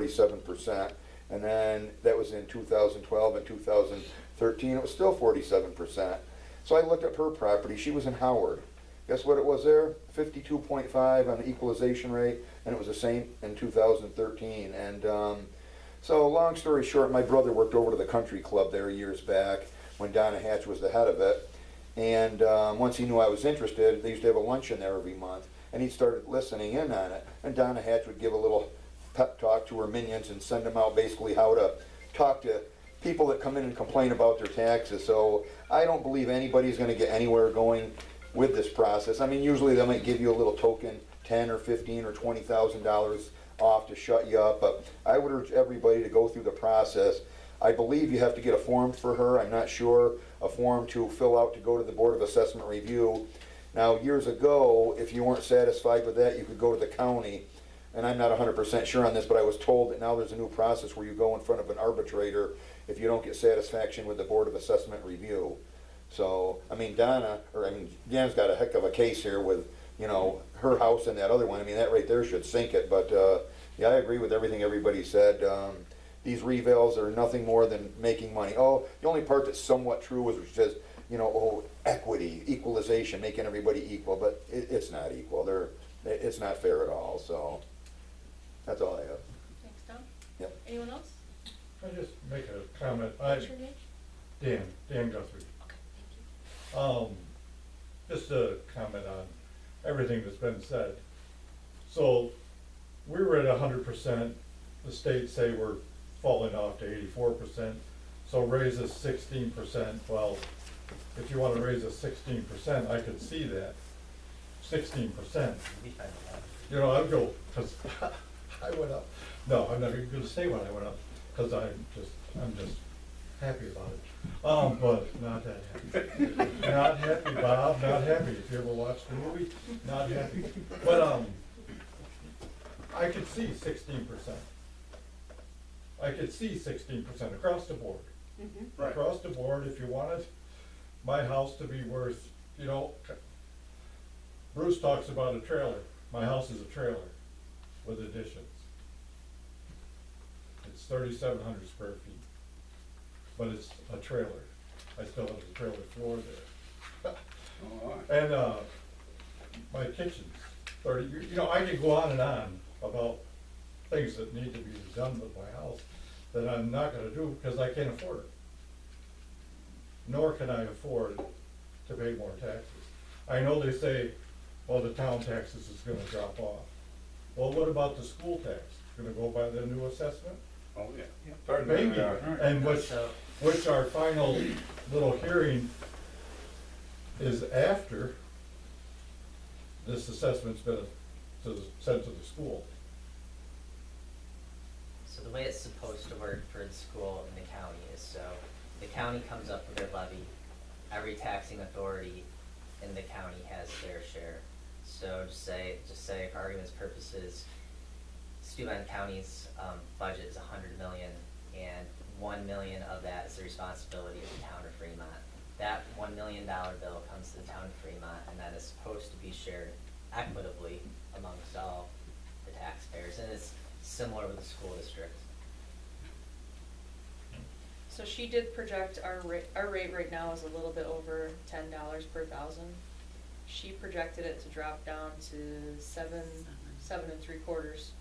47%. And then that was in 2012 and 2013, it was still 47%. So I looked up her property, she was in Howard. Guess what it was there? 52.5 on the equalization rate, and it was the same in 2013. And so long story short, my brother worked over to the country club there years back when Donna Hatch was the head of it. And once he knew I was interested, they used to have a luncheon there every month, and he started listening in on it. And Donna Hatch would give a little pep talk to her minions and send them out basically how to talk to people that come in and complain about their taxes. So I don't believe anybody's going to get anywhere going with this process. I mean, usually they might give you a little token, 10 or 15 or $20,000 off to shut you up, but I would urge everybody to go through the process. I believe you have to get a form for her, I'm not sure, a form to fill out to go to the Board of Assessment Review. Now, years ago, if you weren't satisfied with that, you could go to the county, and I'm not 100% sure on this, but I was told that now there's a new process where you go in front of an arbitrator if you don't get satisfaction with the Board of Assessment Review. So, I mean, Dan's got a heck of a case here with, you know, her house and that other one. I mean, that right there should sink it, but yeah, I agree with everything everybody said. These revals are nothing more than making money. Oh, the only part that's somewhat true is it says, you know, oh, equity, equalization, making everybody equal, but it's not equal. It's not fair at all, so that's all I have. Thanks, Tom. Yep. Anyone else? I'll just make a comment. What's your name? Dan Guthrie. Okay, thank you. Just a comment on everything that's been said. So we were at 100%. The state say we're falling off to 84%. So raise us 16%. Well, if you want to raise us 16%, I could see that. 16%. You know, I'd go, because I went up. No, I'm not even going to say when I went up, because I'm just happy about it. But not that happy. Not happy, Bob, not happy. If you ever watched the movie, not happy. But I could see 16%. I could see 16% across the board. Mm-hmm. Right. Across the board, if you wanted my house to be worth, you know, Bruce talks about a trailer. My house is a trailer with additions. It's 3,700 square feet, but it's a trailer. I still have the trailer floor there. All right. And my kitchen's 30, you know, I could go on and on about things that need to be done with my house that I'm not gonna do because I can't afford it. Nor can I afford to pay more taxes. I know they say, well, the town taxes is gonna drop off. Well, what about the school tax? Gonna go by the new assessment? Oh, yeah. Maybe, Yeah. and which our final little hearing is after this assessment's been sent to the school. So the way it's supposed to work for the school in the county is, so the county comes up with their levy. Every taxing authority in the county has their share. So just say for argument's purposes, Steuben County's budget is $100 million, and $1 million of that is the responsibility of the town of Fremont. That $1 million bill comes to the town of Fremont, and that is supposed to be shared equitably amongst all the taxpayers, and it's similar with the school district. So she did project our rate right now is a little bit over $10 per thousand. She projected it to drop down to seven and 3/4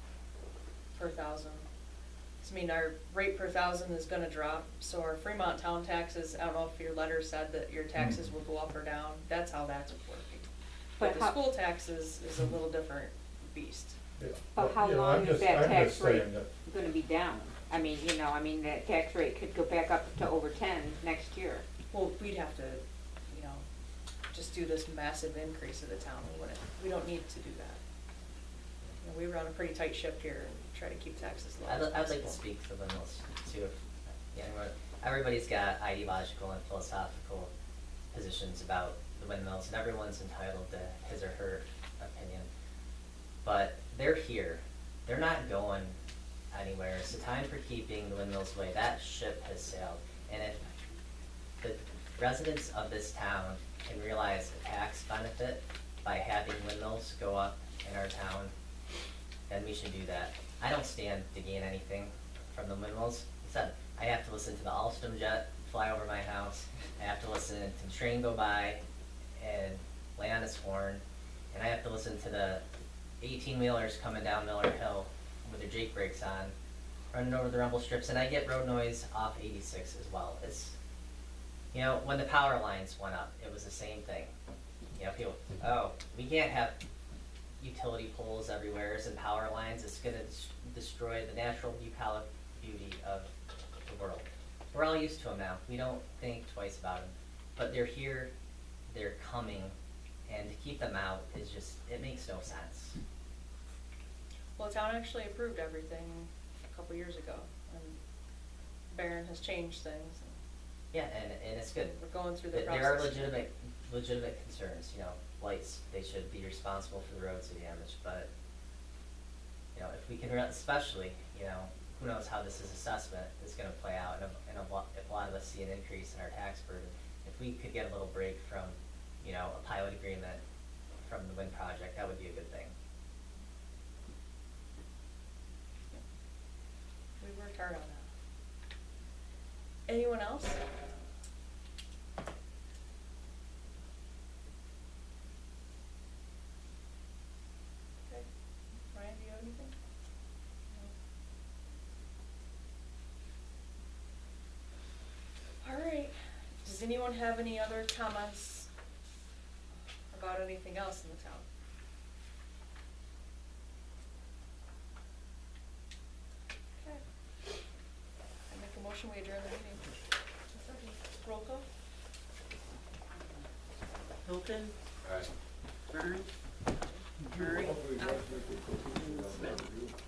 per thousand. So, I mean, our rate per thousand is gonna drop, so our Fremont town taxes, I don't know if your letter said that your taxes will go up or down, that's how that's working. But the school taxes is a little different beast. Yeah. But how You know, long is that I'm tax just rate saying that- gonna be down? I mean, you know, that tax rate could go back up to over 10 next year. Well, we'd have to, you know, just do this massive increase of the town, we don't need to do that. You know, we run a pretty tight ship here and try to keep taxes low as I'd like to possible. speak to windmills too. Yeah, everybody's got ideological and philosophical positions about the windmills, and everyone's entitled to his or her opinion. But they're here. They're not going anywhere. It's the time for keeping the windmills away. That ship has sailed. And if the residents of this town can realize a tax benefit by having windmills go up in our town, then we should do that. I don't stand to gain anything from the windmills. Instead, I have to listen to the Alstom jet fly over my house. I have to listen to the train go by and lay on its horn. And I have to listen to the 18-wheelers coming down Miller Hill with their Jake brakes on, running over the rumble strips. And I get road noise off 86 as well. It's, you know, when the power lines went up, it was the same thing. You know, people, oh, we can't have utility poles everywhere and power lines. It's gonna destroy the natural beauty of the world. We're all used to them now. We don't think twice about them. But they're here, they're coming, and to keep them out is just, it makes no sense. Well, the town actually approved everything a couple years ago, and Barron has changed things. Yeah, and it's good. We're going through the There are process. legitimate concerns, you know, lights, they should be responsible for the roads they damage, but, you know, if we can, especially, you know, who knows how this is assessment is gonna play out, and if a lot of us see an increase in our tax burden, if we could get a little break from, you know, a pilot agreement from the wind project, that would be a good thing. We worked hard on that. Anyone else? Okay. Ryan, do you have anything? No. All right. Does anyone have any other comments about anything else in the town? Okay. I make a motion, we adjourn the meeting. Roll call? Hilton, Aye. Burns, Murray, Smith.